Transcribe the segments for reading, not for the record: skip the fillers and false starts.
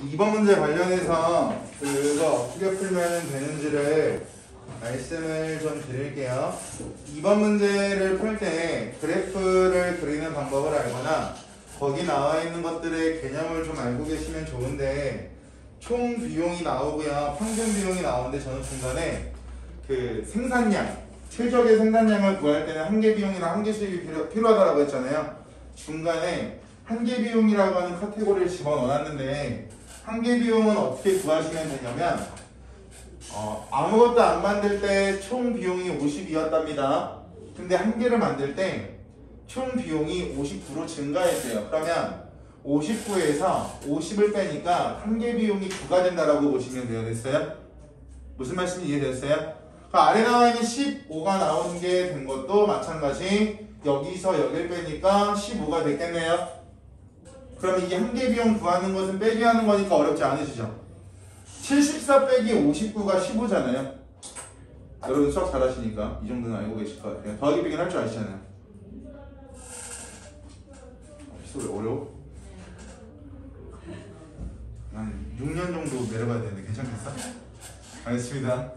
이번 문제 관련해서 그거 어떻게 풀면 되는지를 말씀을 좀 드릴게요. 이번 문제를 풀 때 그래프를 그리는 방법을 알거나 거기 나와 있는 것들의 개념을 좀 알고 계시면 좋은데, 총 비용이 나오고요, 평균 비용이 나오는데 저는 중간에 그 생산량, 최적의 생산량을 구할 때는 한계 비용이랑 한계 수입이 필요하다고 했잖아요. 중간에 한계 비용이라고 하는 카테고리를 집어넣어놨는데, 한계 비용은 어떻게 구하시면 되냐면 아무것도 안 만들 때 총 비용이 50이었답니다. 근데 한 개를 만들 때 총 비용이 59로 증가했대요. 그러면 59에서 50을 빼니까 한계 비용이 9가 된다라고 보시면 돼요. 됐어요? 무슨 말씀인지 이해됐어요? 그 아래 나와 있는 15가 나오는 게 된 것도 마찬가지, 여기서 여기를 빼니까 15가 됐겠네요. 그럼 이게 한계 비용 구하는 것은 빼기 하는 거니까 어렵지 않으시죠? 74 빼기 59가 15잖아요. 여러분 수학 잘하시니까 이 정도는 알고 계실 것 같아요. 더하기 빼기는 할 줄 아시잖아요. 왜 어려워? 한 6년 정도 내려가야 되는데 괜찮겠어? 알겠습니다.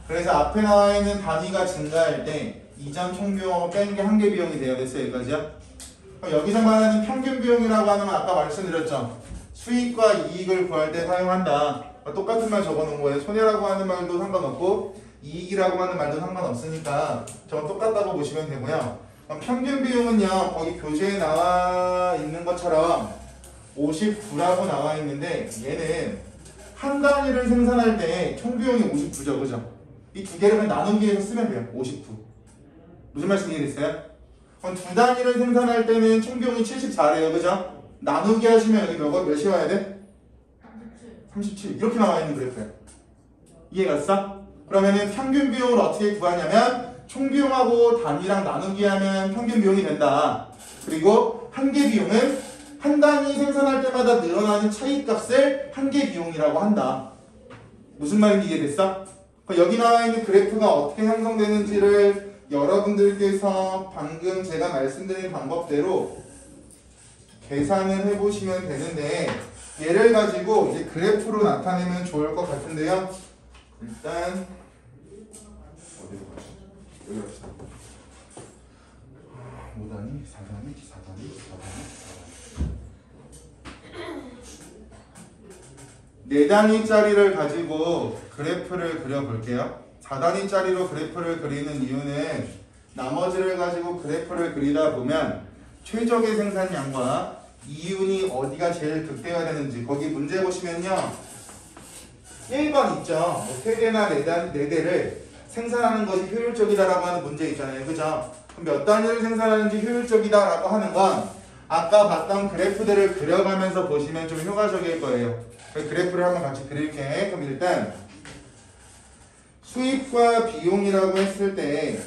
그래서 앞에 나와 있는 단위가 증가할 때 이전 총 비용하고 빼는 게 한계 비용이 돼야 됐어요. 여기까지요? 여기서 말하는 평균 비용이라고 하는 건 아까 말씀드렸죠. 수익과 이익을 구할 때 사용한다. 똑같은 말 적어놓은 거예요. 손해라고 하는 말도 상관없고 이익이라고 하는 말도 상관없으니까 저건 똑같다고 보시면 되고요. 평균 비용은요, 거기 교재에 나와 있는 것처럼 59라고 나와 있는데, 얘는 한 단위를 생산할 때 총 비용이 59죠, 그죠? 이 두 개를 나누기해서 쓰면 돼요. 59. 무슨 말씀 이해됐어요? 그럼 두 단위를 생산할 때는 총 비용이 74래요, 그죠? 나누기 하시면 여기 몇이 와야 돼? 37. 이렇게 나와 있는 그래프예요. 이해갔어? 그러면은 평균 비용을 어떻게 구하냐면 총 비용하고 단위랑 나누기 하면 평균 비용이 된다. 그리고 한계 비용은 한 단위 생산할 때마다 늘어나는 차이값을 한계 비용이라고 한다. 무슨 말인지 이해됐어? 여기 나와 있는 그래프가 어떻게 형성되는지를 여러분들께서 방금 제가 말씀드린 방법대로 계산을 해보시면 되는데, 얘를 가지고 이제 그래프로 나타내면 좋을 것 같은데요. 일단 어디로 가시죠? 여기 갑시다. 5단위, 4단위, 4단위, 4단위, 4단위짜리를 가지고 그래프를 그려볼게요. 4단위짜리로 그래프를 그리는 이유는 나머지를 가지고 그래프를 그리다 보면 최적의 생산량과 이윤이 어디가 제일 극대화되는지, 거기 문제 보시면요, 1번 있죠. 3대나 4대를 생산하는 것이 효율적이다라고 하는 문제 있잖아요. 그죠? 그럼 몇 단위를 생산하는지 효율적이다라고 하는 건 아까 봤던 그래프들을 그려가면서 보시면 좀 효과적일 거예요. 그래프를 한번 같이 그릴게. 그럼 일단 수입과 비용이라고 했을 때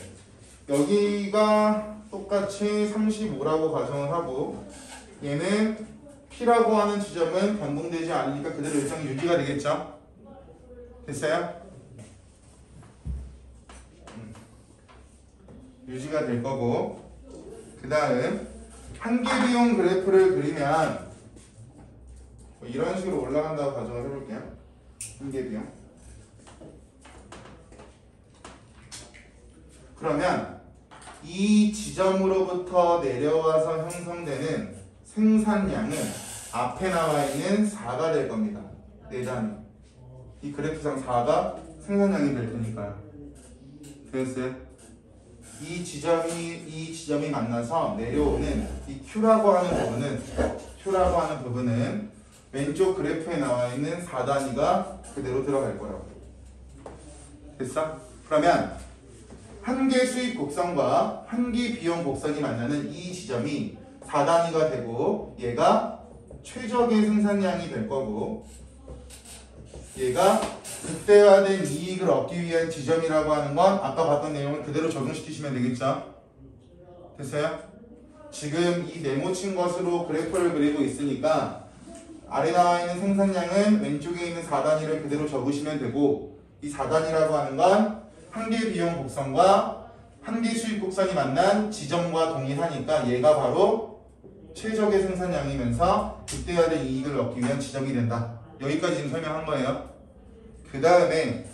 여기가 똑같이 35라고 가정을 하고, 얘는 P라고 하는 지점은 변동되지 않으니까 그대로 일정이 유지가 되겠죠? 됐어요? 유지가 될 거고, 그 다음 한계 비용 그래프를 그리면 이런 식으로 올라간다고 가정을 해볼게요. 한계 비용. 그러면 이 지점으로부터 내려와서 형성되는 생산량은 앞에 나와 있는 4가 될 겁니다. 4단위. 이 그래프상 4가 생산량이 될 테니까요. 됐어요? 이 지점이 만나서 내려오는 이 Q라고 하는 부분은 왼쪽 그래프에 나와 있는 4단위가 그대로 들어갈 거라고. 됐어? 그러면 한계 수익 곡선과 한계 비용 곡선이 만나는 이 지점이 4단위가 되고, 얘가 최적의 생산량이 될 거고, 얘가 극대화된 이익을 얻기 위한 지점이라고 하는 건 아까 봤던 내용을 그대로 적용시키시면 되겠죠? 됐어요? 지금 이 네모친 것으로 그래프를 그리고 있으니까 아래 나와 있는 생산량은 왼쪽에 있는 4단위를 그대로 적으시면 되고, 이 4단위라고 하는 건 한계 비용 곡선과 한계 수익 곡선이 만난 지점과 동일하니까 얘가 바로 최적의 생산량이면서 극대화된 이익을 얻기 위한 지점이 된다. 여기까지 지금 설명한 거예요. 그 다음에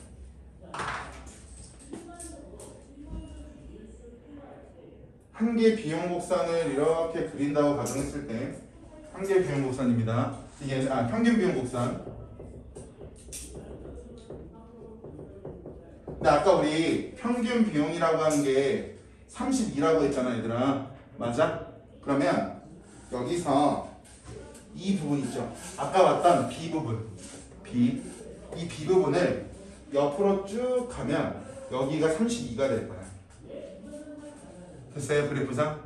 한계 비용 곡선을 이렇게 그린다고 가정했을 때 한계 비용 곡선입니다. 이게 평균 비용 곡선. 근데 아까 우리 평균 비용이라고 하는 게 32라고 했잖아, 얘들아. 맞아? 그러면 여기서 이 부분 있죠? 아까 봤던 B 부분. 이 B 부분을 옆으로 쭉 가면 여기가 32가 될 거야. 됐어요? 그래프상?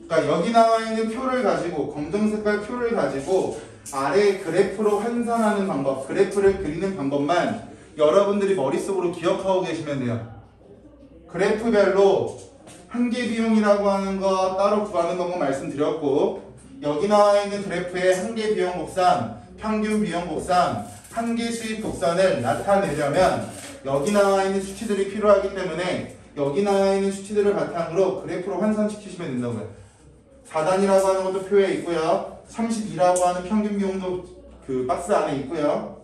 그러니까 여기 나와 있는 표를 가지고 검정 색깔 표를 가지고 아래 그래프로 환산하는 방법, 그래프를 그리는 방법만 여러분들이 머릿속으로 기억하고 계시면 돼요. 그래프별로 한계 비용이라고 하는 거 따로 구하는 방법 말씀드렸고, 여기 나와 있는 그래프의 한계 비용 곡선, 평균 비용 곡선, 한계 수익 곡선을 나타내려면 여기 나와 있는 수치들이 필요하기 때문에 여기 나와 있는 수치들을 바탕으로 그래프로 환산시키시면 된다고요. 4단이라고 하는 것도 표에 있고요. 32라고 하는 평균 비용도 그 박스 안에 있고요.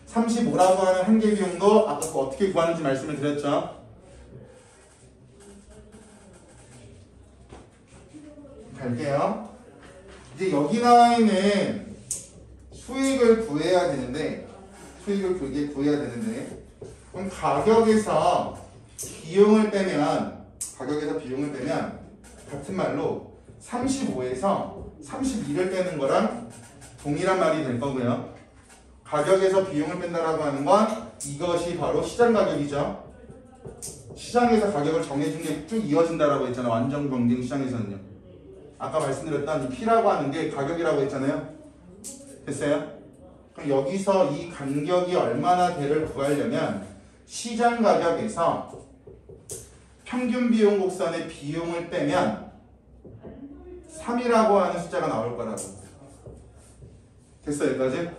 35라고 하는 한계 비용도 아까 어떻게 구하는지 말씀을 드렸죠. 갈게요. 이제 여기 나와 있는 수익을 구해야 되는데 그럼 가격에서 비용을 빼면 같은 말로 35에서 32를 빼는 거랑 동일한 말이 될 거고요. 가격에서 비용을 뺀다라고 하는 건 이것이 바로 시장 가격이죠. 시장에서 가격을 정해준 게 쭉 이어진다라고 했잖아. 완전 경쟁 시장에서는요. 아까 말씀드렸던 이 P라고 하는 게 가격이라고 했잖아요. 됐어요? 그럼 여기서 이 간격이 얼마나 돼를 구하려면 시장 가격에서 평균 비용 곡선의 비용을 빼면 3이라고 하는 숫자가 나올 거라고. 됐어요? 여기까지?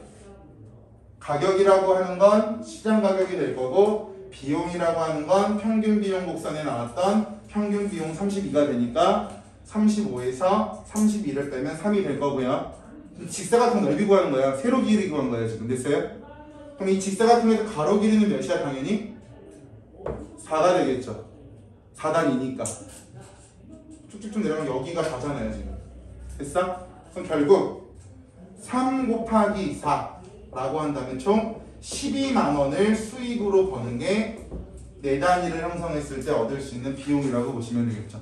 가격이라고 하는 건 시장 가격이 될 거고, 비용이라고 하는 건 평균 비용 곡선에 나왔던 평균 비용 32가 되니까 35에서 32를 빼면 3이 될 거고요. 직사각형 넓이 구하는 거야. 세로 길이 구한 거야 지금. 됐어요? 그럼 이 직사각형에서 가로 길이는 몇이야 당연히? 4가 되겠죠. 4단이니까 쭉쭉쭉 내려가면 여기가 4잖아요 지금. 됐어? 그럼 결국 3 곱하기 4라고 한다면 총 12만 원을 수익으로 버는 게 4단위를 형성했을 때 얻을 수 있는 비용이라고 보시면 되겠죠.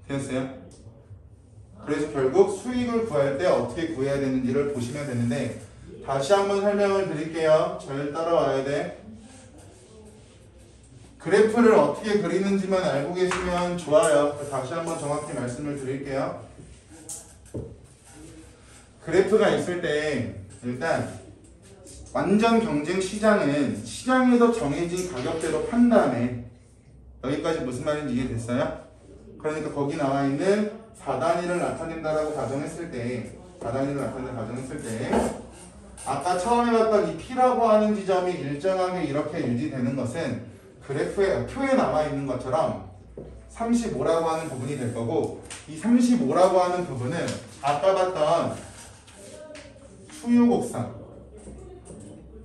됐어요? 그래서 결국 수익을 구할 때 어떻게 구해야 되는지를 보시면 되는데, 다시 한번 설명을 드릴게요. 잘 따라와야 돼. 그래프를 어떻게 그리는지만 알고 계시면 좋아요. 다시 한번 정확히 말씀을 드릴게요. 그래프가 있을 때 일단 완전 경쟁 시장은 시장에서 정해진 가격대로 판 다음에, 여기까지 무슨 말인지 이해됐어요? 그러니까 거기 나와 있는 4단위를 나타낸다라고 가정했을 때, 아까 처음에 봤던 이 P라고 하는 지점이 일정하게 이렇게 유지되는 것은 표에 나와 있는 것처럼 35라고 하는 부분이 될 거고, 이 35라고 하는 부분은 아까 봤던 수요 곡선,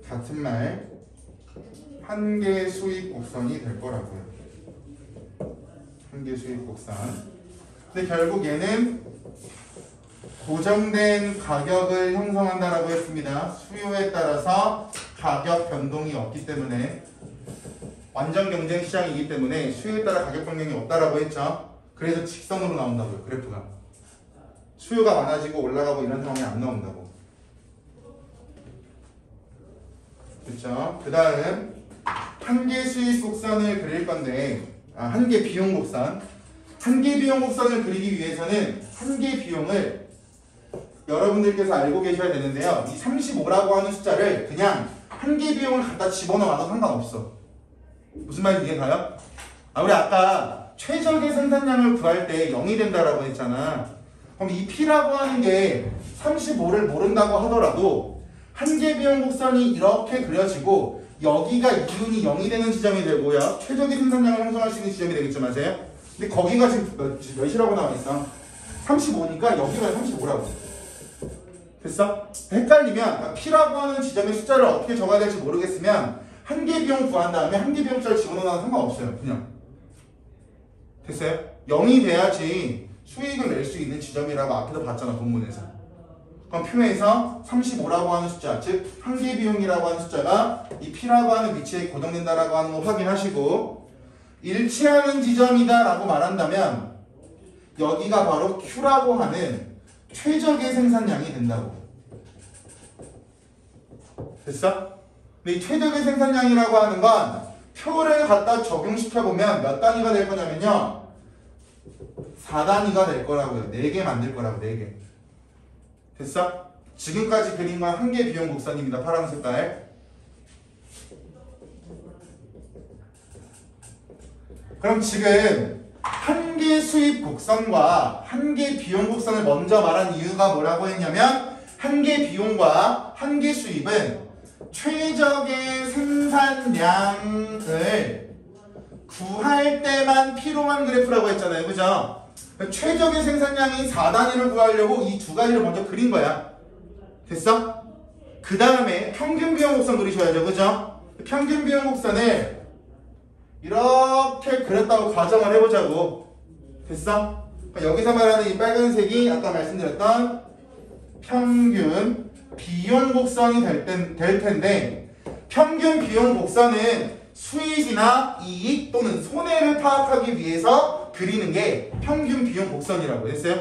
같은 말 한계 수익 곡선이 될 거라고요. 한계 수익 곡선. 근데 결국 얘는 고정된 가격을 형성한다라고 했습니다. 수요에 따라서 가격 변동이 없기 때문에, 완전 경쟁 시장이기 때문에 수요에 따라 가격 변동이 없다라고 했죠. 그래서 직선으로 나온다고요. 그래프가 수요가 많아지고 올라가고 이런 상황이 안 나온다고. 그렇죠? 그 다음 한계 수익 곡선을 그릴 건데, 한계 비용 곡선. 한계 비용 곡선을 그리기 위해서는 한계 비용을 여러분들께서 알고 계셔야 되는데요. 이 35라고 하는 숫자를 그냥 한계 비용을 갖다 집어넣어도 상관없어. 무슨 말인지 이해가요? 우리 아까 최적의 생산량을 구할 때 0이 된다라고 했잖아. 그럼 이 P라고 하는 게 35를 모른다고 하더라도 한계 비용 곡선이 이렇게 그려지고 여기가 이윤이 0이 되는 지점이 되고요. 최적의 생산량을 형성할 수 있는 지점이 되겠죠. 맞아요? 근데 거기가 지금 몇이라고 나와 있어? 35니까 여기가 35라고. 됐어? 헷갈리면 P라고 하는 지점의 숫자를 어떻게 적어야 될지 모르겠으면 한계 비용 구한 다음에 한계 비용 숫자를 집어넣어도 상관없어요. 그냥. 됐어요? 0이 돼야지 수익을 낼 수 있는 지점이라고 앞에서 봤잖아, 본문에서. 그럼 표에서 35라고 하는 숫자, 즉 한계 비용이라고 하는 숫자가 이 P라고 하는 위치에 고정된다라고 하는 거 확인하시고, 일치하는 지점이다 라고 말한다면 여기가 바로 Q라고 하는 최적의 생산량이 된다고. 됐어? 근데 이 최적의 생산량이라고 하는 건 표를 갖다 적용시켜보면 몇 단위가 될 거냐면요, 4단위가 될 거라고요. 4개 만들 거라고. 4개. 됐어? 지금까지 그린 건 한계 비용 곡선입니다. 파란 색깔. 그럼 지금 한계 수입 곡선과 한계 비용 곡선을 먼저 말한 이유가 뭐라고 했냐면, 한계 비용과 한계 수입은 최적의 생산량을 구할 때만 필요한 그래프라고 했잖아요. 그죠? 최적의 생산량인 4단위를 구하려고 이 두 가지를 먼저 그린 거야. 됐어? 그 다음에 평균 비용 곡선 그리셔야죠. 그죠? 평균 비용 곡선을 이렇게 그렸다고 가정을 해보자고. 됐어? 여기서 말하는 이 빨간색이 아까 말씀드렸던 평균 비용 곡선이 될 텐데, 평균 비용 곡선은 수익이나 이익 또는 손해를 파악하기 위해서 그리는 게 평균 비용 곡선이라고 했어요.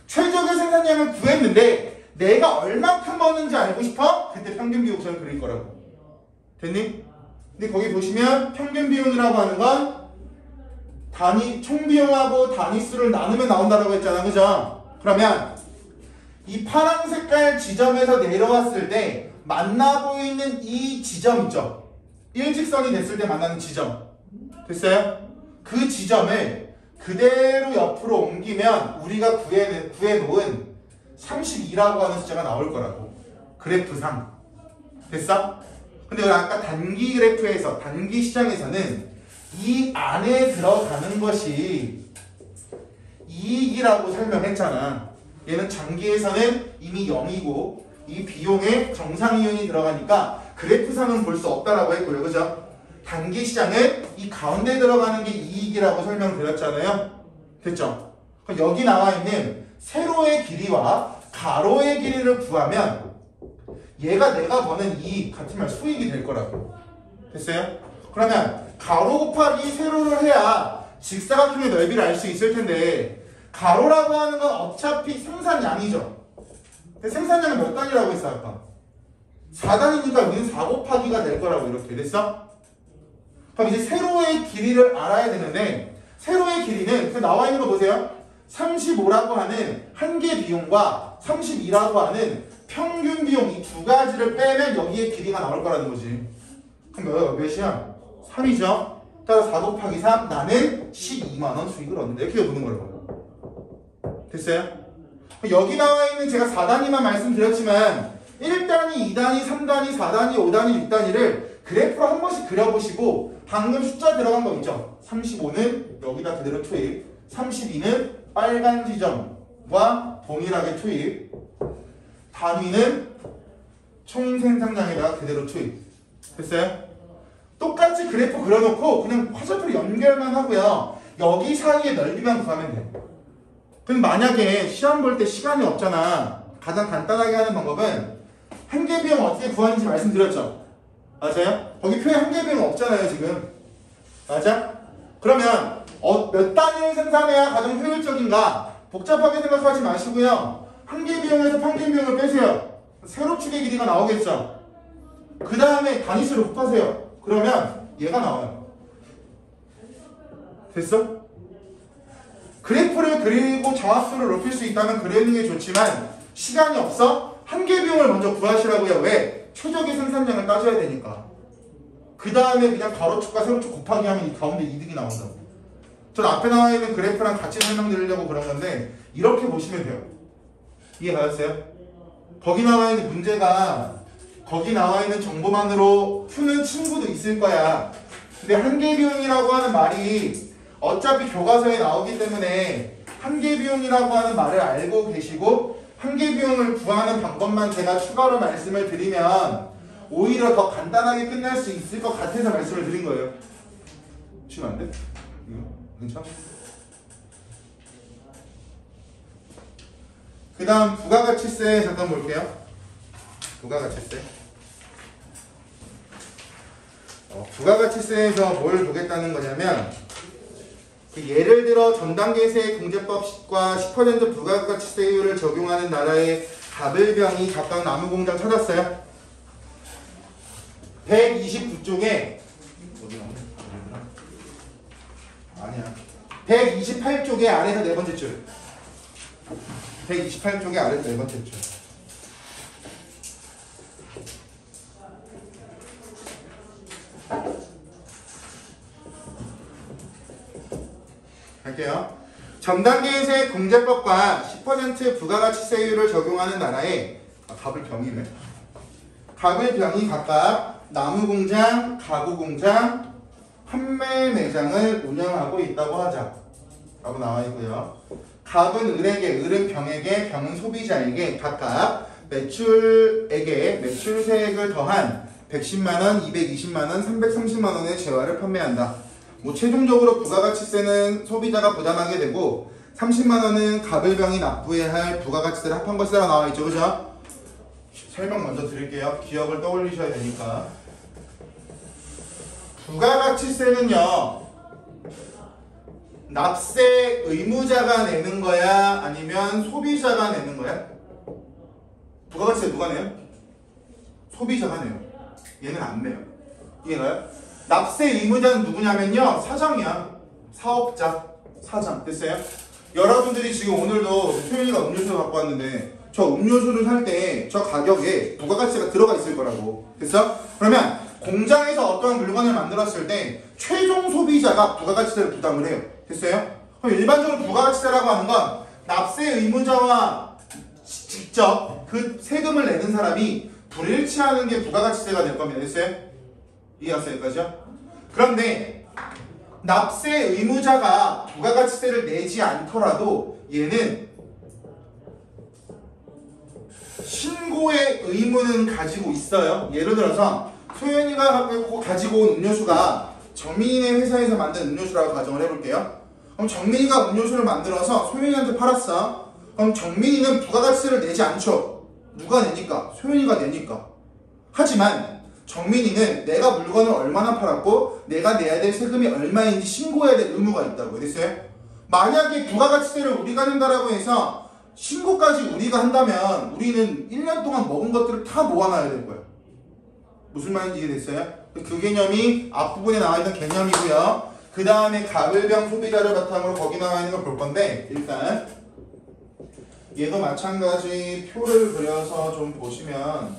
최적의 생산량을 구했는데 내가 얼마큼 버는지 알고 싶어? 그때 평균 비용 곡선을 그릴 거라고. 됐니? 근데 거기 보시면 평균 비용이라고 하는 건 단위, 총 비용하고 단위수를 나누면 나온다라고 했잖아. 그죠? 그러면 이 파란 색깔 지점에서 내려왔을 때 만나고 있는 이 지점 있죠? 일직선이 됐을 때 만나는 지점. 됐어요? 그 지점을 그대로 옆으로 옮기면 우리가 구해놓은 32라고 하는 숫자가 나올 거라고. 그래프상. 됐어? 근데 아까 단기 그래프에서, 단기 시장에서는 이 안에 들어가는 것이 이익이라고 설명했잖아. 얘는 장기에서는 이미 0이고 이 비용에 정상이윤이 들어가니까 그래프상은 볼 수 없다라고 했고요. 그죠? 단기 시장은 이 가운데 들어가는 게 이익이라고 설명드렸잖아요. 됐죠? 그럼 여기 나와 있는 세로의 길이와 가로의 길이를 구하면 얘가 내가 버는 이익, 같은 말 수익이 될 거라고. 됐어요? 그러면 가로 곱하기 세로를 해야 직사각형의 넓이를 알 수 있을 텐데, 가로라고 하는 건 어차피 생산량이죠. 근데 생산량은 몇 단위라고 했어 아까? 4단위니까 여기는 4 곱하기가 될 거라고. 이렇게 됐어? 그럼 이제 세로의 길이를 알아야 되는데, 세로의 길이는 그 나와 있는 거 보세요. 35라고 하는 한계 비용과 32라고 하는 평균 비용, 이 두 가지를 빼면 여기에 길이가 나올 거라는 거지. 그럼 몇이야? 3이죠? 따라서 4 곱하기 3, 나는 12만원 수익을 얻는다. 이렇게 보는 거라고. 됐어요? 여기 나와 있는 제가 4단위만 말씀드렸지만 1단위, 2단위, 3단위, 4단위, 5단위, 6단위를 그래프로 한 번씩 그려보시고, 방금 숫자 들어간 거 있죠? 35는 여기다 그대로 투입, 32는 빨간 지점과 동일하게 투입, 단위는 총 생산량에다가 그대로 투입. 됐어요? 똑같이 그래프 그려놓고 그냥 화살표로 연결만 하고요. 여기 사이의 넓이만 구하면 돼요. 그럼 만약에 시험 볼 때 시간이 없잖아. 가장 간단하게 하는 방법은 한계 비용 어떻게 구하는지 말씀드렸죠? 맞아요? 거기 표에 한계 비용 없잖아요 지금. 맞아? 그러면 몇 단위를 생산해야 가장 효율적인가? 복잡하게 생각하지 마시고요. 한계 비용에서 평균 비용을 빼세요. 세로축의 길이가 나오겠죠? 그 다음에 단위수를 곱하세요. 그러면 얘가 나와요. 됐어? 그래프를 그리고 정확수를 높일 수 있다면 그리는 게 좋지만 시간이 없어? 한계 비용을 먼저 구하시라고요. 왜? 최적의 생산량을 따져야 되니까. 그 다음에 그냥 가로축과 세로축 곱하기 하면 이 가운데 이득이 나온다고. 전 앞에 나와 있는 그래프랑 같이 설명드리려고 그런 건데 이렇게 보시면 돼요. 이해가셨어요? 거기 나와 있는 문제가 거기 나와 있는 정보만으로 푸는 친구도 있을 거야. 근데 한계 비용이라고 하는 말이 어차피 교과서에 나오기 때문에 한계 비용이라고 하는 말을 알고 계시고 한계 비용을 구하는 방법만 제가 추가로 말씀을 드리면 오히려 더 간단하게 끝날 수 있을 것 같아서 말씀을 드린 거예요. 치면 안 돼? 이거 괜찮아? 그 다음 부가가치세 잠깐 볼게요. 부가가치세. 부가가치세에서 뭘 보겠다는 거냐면 예를 들어 전단계세 공제법과 10% 부가가치세율을 적용하는 나라의 가불병이 가까운 나무공장 찾았어요. 129쪽에 아니야 128쪽에 아래에서 네 번째 줄 128쪽에 아래에서 네 번째 줄 할게요. 전단계세 공제법과 10% 부가가치세율을 적용하는 나라에 가불병이네. 가불병이 각각 나무공장, 가구공장, 판매 매장을 운영하고 있다고 하자 라고 나와 있고요. 갑은 을에게, 을은 병에게, 병은 소비자에게 각각 매출액에 매출세액을 더한 110만원, 220만원, 330만원의 재화를 판매한다. 최종적으로 부가가치세는 소비자가 부담하게 되고 30만원은 가불병이 납부해야 할 부가가치세를 합한 것이라고 나와 있죠. 그죠? 설명 먼저 드릴게요. 기억을 떠올리셔야 되니까. 부가가치세는요, 납세 의무자가 내는 거야? 아니면 소비자가 내는 거야? 부가가치세 누가 내요? 소비자가 내요. 얘는 안 내요. 이해가요? 납세 의무자는 누구냐면요, 사장이야. 사업자, 사장. 됐어요? 여러분들이 지금 오늘도 소연이가 음료수 갖고 왔는데 저 음료수를 살 때 저 가격에 부가가치가 들어가 있을 거라고. 됐어? 그러면 공장에서 어떠한 물건을 만들었을 때 최종 소비자가 부가가치세를 부담을 해요. 됐어요? 그럼 일반적으로 부가가치세라고 하는 건 납세 의무자와 직접 그 세금을 내는 사람이 불일치하는 게 부가가치세가 될 겁니다. 됐어요? 이해갔어요? 여기까지요? 그런데 납세 의무자가 부가가치세를 내지 않더라도 얘는 신고의 의무는 가지고 있어요. 예를 들어서 소연이가 가지고 온 음료수가 정민이네 회사에서 만든 음료수라고 가정을 해볼게요. 그럼 정민이가 음료수를 만들어서 소연이한테 팔았어. 그럼 정민이는 부가가치세를 내지 않죠. 누가 내니까? 소연이가 내니까. 하지만 정민이는 내가 물건을 얼마나 팔았고 내가 내야 될 세금이 얼마인지 신고해야 될 의무가 있다고. 됐어요? 만약에 부가가치세를 우리가 낸다라고 해서 신고까지 우리가 한다면 우리는 1년 동안 먹은 것들을 다 모아놔야 될 거예요. 무슨 말인지 이해됐어요? 그 개념이 앞부분에 나와 있는 개념이고요. 그 다음에 가불병 소비자를 바탕으로 거기 나와 있는 걸 볼 건데, 일단 얘도 마찬가지 표를 그려서 좀 보시면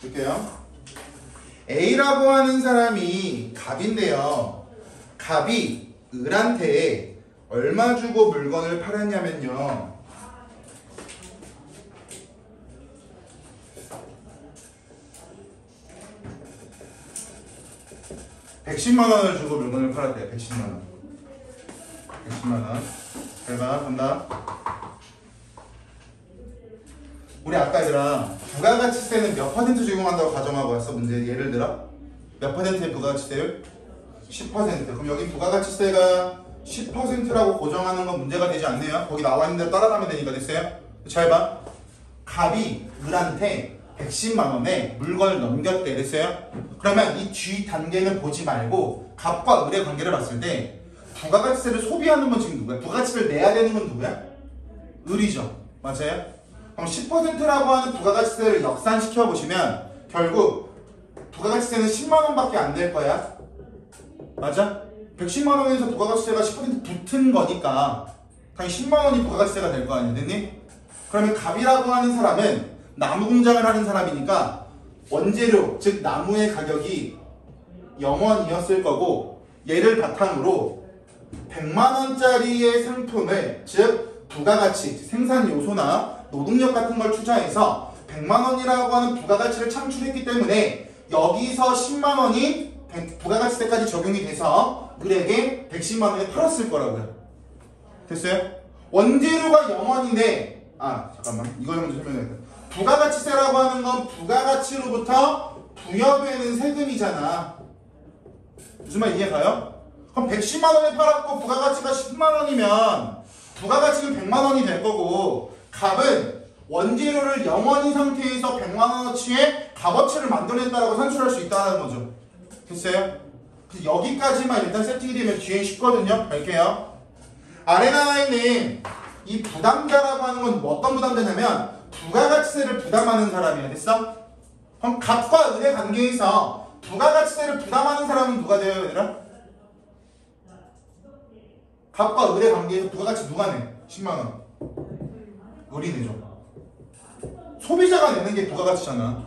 볼게요. A라고 하는 사람이 갑인데요. 갑이 을한테 얼마 주고 물건을 팔았냐면요, 110만원을 주고 물건을 팔았대요. 110만원. 110만원. 잘 봐. 간다. 우리 아까 얘들아, 부가가치세는 몇 퍼센트 적용한다고 가정하고 왔어? 문제 예를 들어 몇 퍼센트의 부가가치세율? 10%. 그럼 여기 부가가치세가 10%라고 고정하는 건 문제가 되지 않네요. 거기 나와 있는 대로 따라가면 되니까. 됐어요? 잘 봐. 갑이 을한테 110만원에 물건을 넘겼대. 됐어요? 그러면 이 뒤 단계는 보지 말고 갑과 을의 관계를 봤을 때 부가가치세를 소비하는 건 지금 누구야? 부가가치를 내야 되는 건 누구야? 을이죠. 맞아요? 그럼 10%라고 하는 부가가치세를 역산시켜 보시면 결국 부가가치세는 10만원밖에 안 될 거야. 맞아? 110만원에서 부가가치세가 10% 붙은 거니까 당연히 10만원이 부가가치세가 될 거 아니야. 됐니? 그러면 갑이라고 하는 사람은 나무 공장을 하는 사람이니까 원재료, 즉 나무의 가격이 0원이었을 거고, 얘를 바탕으로 100만원짜리의 상품을, 즉 부가가치, 생산 요소나 노동력 같은 걸 투자해서 100만 원이라고 하는 부가가치를 창출했기 때문에 여기서 10만 원이 부가가치세까지 적용이 돼서 을에게 110만 원에 팔았을 거라고요. 됐어요? 원재료가 0원인데 잠깐만 이거 먼저 설명해야겠다. 부가가치세라고 하는 건 부가가치로부터 부여되는 세금이잖아. 무슨 말 이해가요? 그럼 110만 원에 팔았고 부가가치가 10만 원이면 부가가치는 100만 원이 될 거고 값은 원재료를 0원인 상태에서 100만 원어치의 값어치를 만들어냈다라고 산출할 수 있다는 거죠. 됐어요? 그래서 여기까지만 일단 세팅이 되면 뒤에 쉽거든요. 갈게요. 아래 나와 있는 이 부담자라고 하는 건 어떤 부담자냐면 부가가치세를 부담하는 사람이야. 됐어? 그럼 값과 을의 관계에서 부가가치세를 부담하는 사람은 누가 돼요, 얘들아? 값과 을의 관계에서 부가가치 누가 내? 10만 원. 을이 내죠. 소비자가 내는 게 부가가치잖아.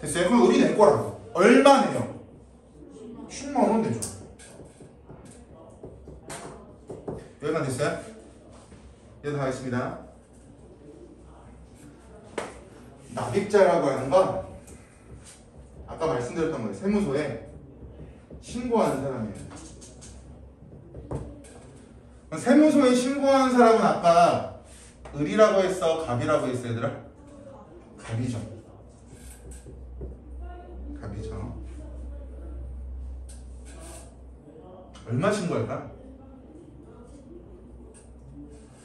됐어요? 그럼 을이 낼 거라고. 얼마 내요? 10만 원 내죠. 여기까지 됐어요? 이제 다 하겠습니다. 납입자라고 하는 건 아까 말씀드렸던 거예요. 세무서에 신고하는 사람이에요. 세무서에 신고하는 사람은 아까 을이라고 했어? 갑이라고 했어, 얘들아? 갑이죠. 갑이죠. 얼마 신고할까?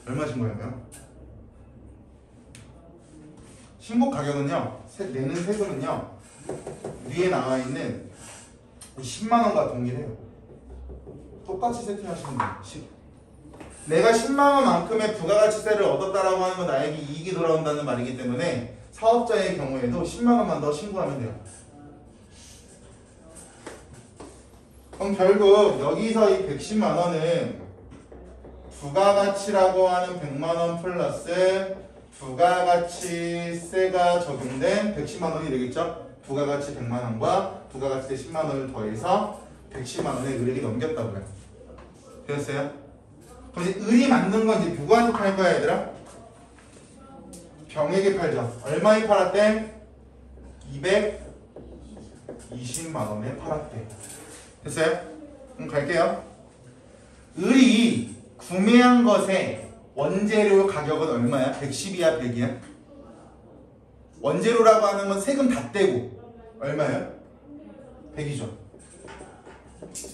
얼마 신고할까요? 신고 가격은요, 내는 세금은요, 위에 나와 있는 10만 원과 동일해요. 똑같이 세팅하시면 돼요. 내가 10만 원만큼의 부가가치세를 얻었다라고 하는 건 나에게 이익이 돌아온다는 말이기 때문에 사업자의 경우에도 10만 원만 더 신고하면 돼요. 그럼 결국 여기서 이 110만 원은 부가가치라고 하는 100만 원 플러스 부가가치세가 적용된 110만 원이 되겠죠? 부가가치 100만 원과 부가가치세 10만 원을 더해서 110만 원에 을에게 넘겼다고요. 되었어요? 그럼 이제 을이 만든 건 이제 누구한테 팔 거야, 얘들아? 병에게 팔죠. 얼마에 팔았대? 220만 원에 팔았대. 됐어요? 그럼 갈게요. 을이 구매한 것의 원재료 가격은 얼마야? 110이야, 100이야? 원재료라고 하는 건 세금 다 떼고 얼마야? 100이죠.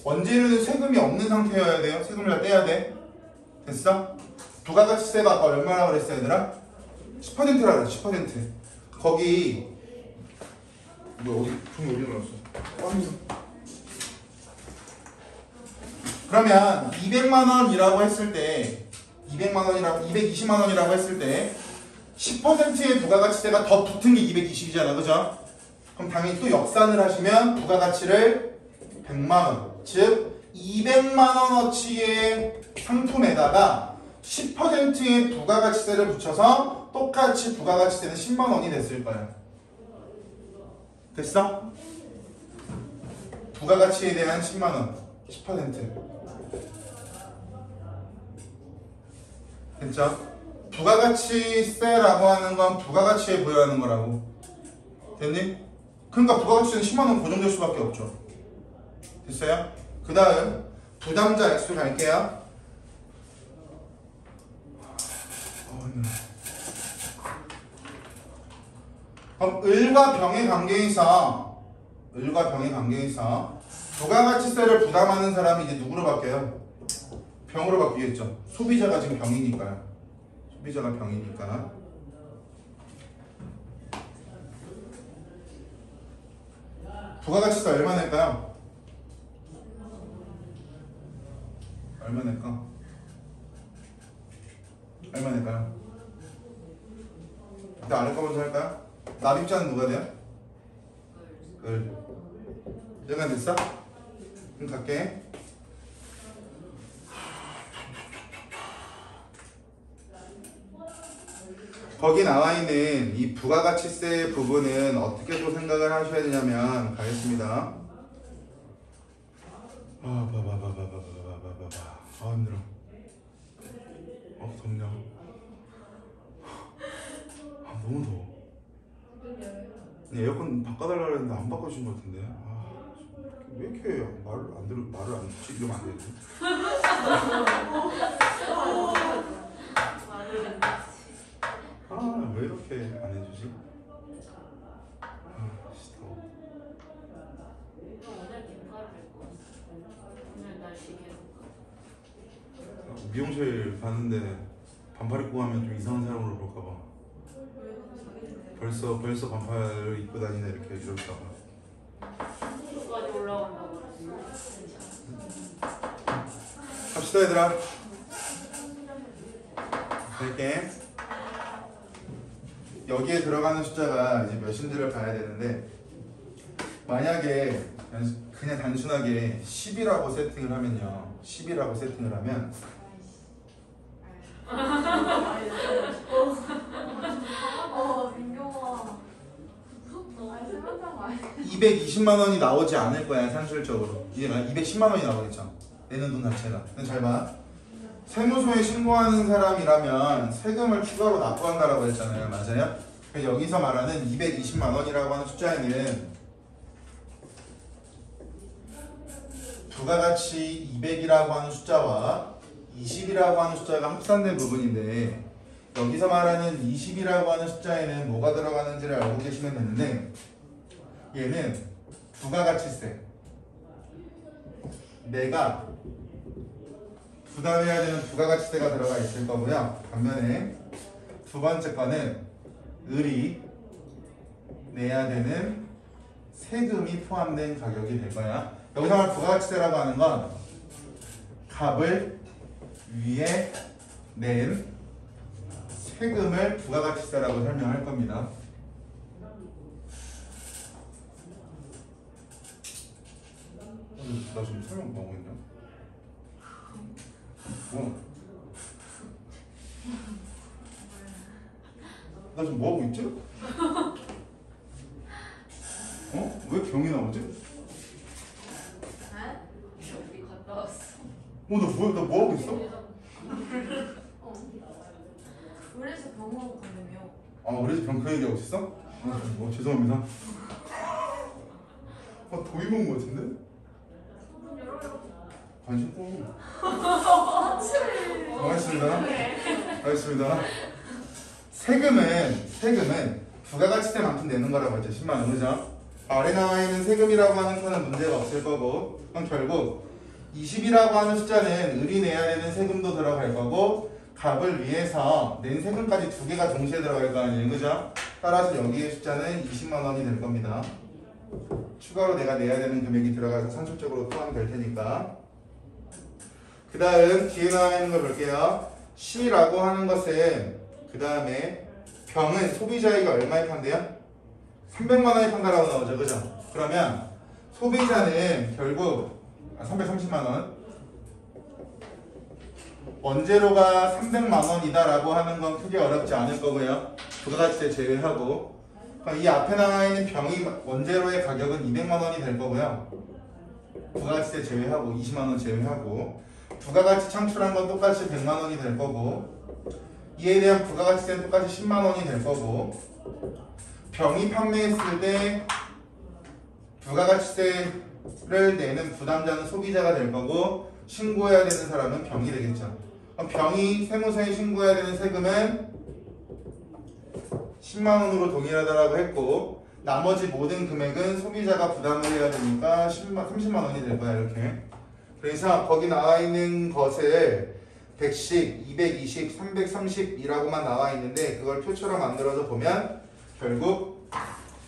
원재료는 세금이 없는 상태여야 돼요. 세금을 다 떼야 돼. 됐어? 부가가치세가 아까 얼마라고 그랬어, 얘들아? 10%라 그랬어, 10%. 거기 어디 종이 어디 넣었어? 그러면 200만 원이라고 했을 때 220만 원이라고 했을 때 10%의 부가가치세가 더 붙은 게 220이잖아, 그죠? 그럼 당연히 또 역산을 하시면 부가가치를 100만 원, 즉 200만 원어치의 상품에다가 10%의 부가가치세를 붙여서 똑같이 부가가치세는 10만 원이 됐을 거야. 됐어? 부가가치에 대한 10만 원, 10%. 됐죠? 부가가치세라고 하는 건 부가가치에 부여하는 거라고. 됐니? 그러니까 부가가치세는 10만 원 고정될 수밖에 없죠. 됐어요? 그 다음 부담자 액수 갈게요. 그럼 을과 병의 관계에서 부가가치세를 부담하는 사람이 이제 누구로 바뀌어요? 병으로 바뀌겠죠. 소비자가 지금 병이니까요. 소비자가 병이니까. 부가가치세 얼마 낼까요? 얼마 낼까? 얼마 낼까요? 일단 아래 거 먼저 할까요? 납입자는 누가 돼요? 을. 여기가 됐어? 그럼 갈게. 거기 나와 있는 이 부가가치세 부분은 어떻게 또 생각을 하셔야 되냐면 가겠습니다. 힘들어. 덥냐. 너무 더워. 에어컨 바꿔달라고 했는데 안 바꿔준 것 같은데. 아, 왜 이렇게 말을 안 듣지? 이러면 안 되지. 아, 왜 이렇게 안 해주지? 아, 더워. 오늘 긴팔을 입고 오늘 날씨 계속 미용실 가는데 반팔 입고 가면 좀 이상한 사람으로 볼까봐. 벌써 반팔을 입고 다니네 이렇게 이럴까봐. 숙소까지 올라간다고 갑시다 얘들아. 할게. 여기에 들어가는 숫자가 이제 몇인지를 봐야 되는데, 만약에 그냥 단순하게 10이라고 세팅을 하면요, 10이라고 세팅을 하면 민경아 무섭다. 생각한 거 아니야? 220만 원이 나오지 않을 거야 산술적으로. 이게 210만 원이 나오겠죠, 내는 돈 자체가. 근데 잘 봐. 세무서에 신고하는 사람이라면 세금을 추가로 납부한다라고 했잖아요. 맞아요? 그래서 여기서 말하는 220만 원이라고 하는 숫자에는 부가가치 200이라고 하는 숫자와 20이라고 하는 숫자가 합산된 부분인데, 여기서 말하는 20이라고 하는 숫자에는 뭐가 들어가는지를 알고 계시면 되는데, 얘는 부가가치세, 내가 부담해야 되는 부가가치세가 들어가 있을 거고요. 반면에 두 번째 거는 을이 내야 되는 세금이 포함된 가격이 될 거야. 여기서 말하는 부가가치세라고 하는 건 값을 위에 낸 세금을 부가가치세라고 설명할 겁니다. 나 지금 설명 뭐하고 있냐? 나 지금 뭐하고 있지? 왜 병이 나오지? 우리 갔다 왔어. 나 뭐하고 있어? 그래서 병원 가려며. 그래서 병 그 얘기하고 있었어? 죄송합니다. 도입 온거 같은데? 관심 고 알겠습니다. 세금은 부가가치세만큼 내는 거라고 했죠. 10만 원, 그죠? 아래 나와 있는 세금이라고 하는 거는 문제가 없을 거고, 그럼 결국 20이라고 하는 숫자는 을이 내야 되는 세금도 들어갈 거고, 값을 위해서 낸 세금까지 두 개가 동시에 들어갈 거 아니에요, 그죠? 따라서 여기의 숫자는 20만 원이 될 겁니다. 추가로 내가 내야 되는 금액이 들어가서 산술적으로 포함될 테니까. 그 다음 뒤에 나와 있는 걸 볼게요. C라고 하는 것은 그 다음에 병은 소비자에게 얼마에 판대요? 300만 원에 판다라고 나오죠, 그죠? 그러면 소비자는 결국 330만 원, 원재료가 300만 원이다 라고 하는 건 크게 어렵지 않을 거고요. 부가가치세 제외하고. 이 앞에 나와 있는 병이 원재료의 가격은 200만 원이 될 거고요. 부가가치세 제외하고 20만 원 제외하고, 부가가치 창출한 건 똑같이 100만 원이 될 거고, 이에 대한 부가가치세는 똑같이 10만 원이 될 거고, 병이 판매했을 때 부가가치세를 내는 부담자는 소비자가 될 거고, 신고해야 되는 사람은 병이 되겠죠. 그럼 병이 세무서에 신고해야 되는 세금은 10만 원으로 동일하다라고 했고, 나머지 모든 금액은 소비자가 부담을 해야 되니까 30만 원이 될 거야, 이렇게. 그래서 거기 나와 있는 것을 110, 220, 330이라고만 나와 있는데, 그걸 표처럼 만들어서 보면 결국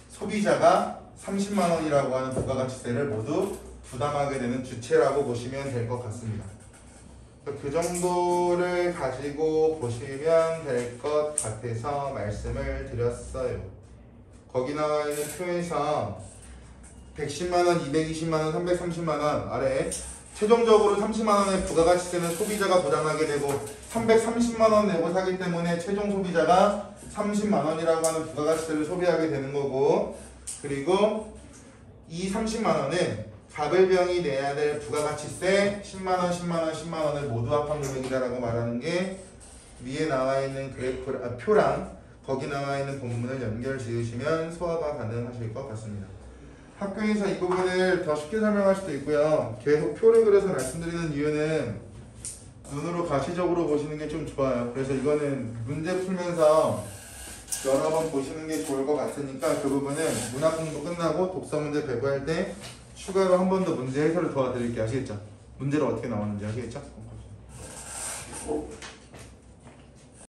소비자가 30만 원이라고 하는 부가가치세를 모두 부담하게 되는 주체라고 보시면 될 것 같습니다. 그 정도를 가지고 보시면 될 것 같아서 말씀을 드렸어요. 거기 나와 있는 표에서 110만 원, 220만 원, 330만 원 아래 최종적으로 30만 원의 부가가치세는 소비자가 부담하게 되고, 330만 원 내고 사기 때문에 최종 소비자가 30만 원이라고 하는 부가가치세를 소비하게 되는 거고, 그리고 이 30만 원은 가불병이 내야 될 부가가치세 10만 원, 10만 원, 10만 원을 모두 합한 금액이다라고 말하는 게 위에 나와 있는 표랑 거기 나와 있는 본문을 연결 지으시면 소화가 가능하실 것 같습니다. 학교에서 이 부분을 더 쉽게 설명할 수도 있고요. 계속 표를 그려서 말씀드리는 이유는 눈으로 가시적으로 보시는 게 좀 좋아요. 그래서 이거는 문제 풀면서 여러 번 보시는 게 좋을 것 같으니까 그 부분은 문학 공부 끝나고 독서 문제 배부할 때 추가로 한 번 더 문제 해설을 도와드릴게요. 아시겠죠? 문제를 어떻게 나오는지 아시겠죠?